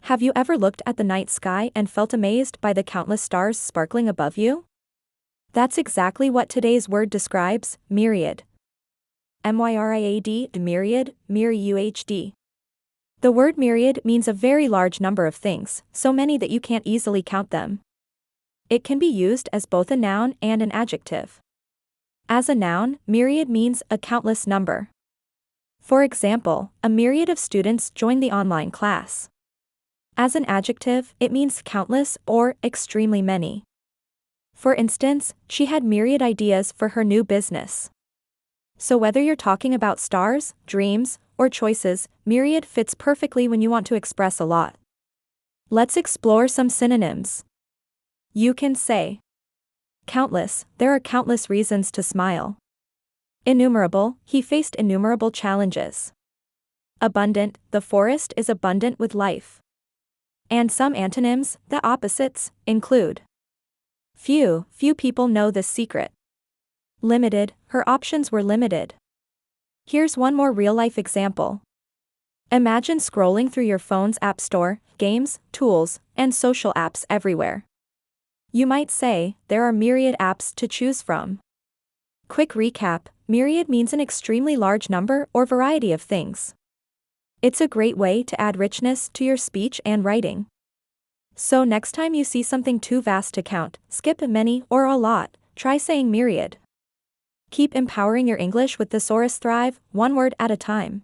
Have you ever looked at the night sky and felt amazed by the countless stars sparkling above you? That's exactly what today's word describes: myriad. M-Y-R-I-A-D, myriad, myriad. The word myriad means a very large number of things, so many that you can't easily count them. It can be used as both a noun and an adjective. As a noun, myriad means a countless number. For example, a myriad of students joined the online class. As an adjective, it means countless or extremely many. For instance, she had myriad ideas for her new business. So whether you're talking about stars, dreams, or choices, myriad fits perfectly when you want to express a lot. Let's explore some synonyms. You can say countless, there are countless reasons to smile. Innumerable, he faced innumerable challenges. Abundant, the forest is abundant with life. And some antonyms, the opposites, include few people know this secret. Limited, her options were limited. Here's one more real-life example. Imagine scrolling through your phone's app store, games, tools, and social apps everywhere. You might say, there are myriad apps to choose from. Quick recap, myriad means an extremely large number or variety of things. It's a great way to add richness to your speech and writing. So next time you see something too vast to count, skip a many or a lot, try saying myriad. Keep empowering your English with Thesaurus Thrive, one word at a time.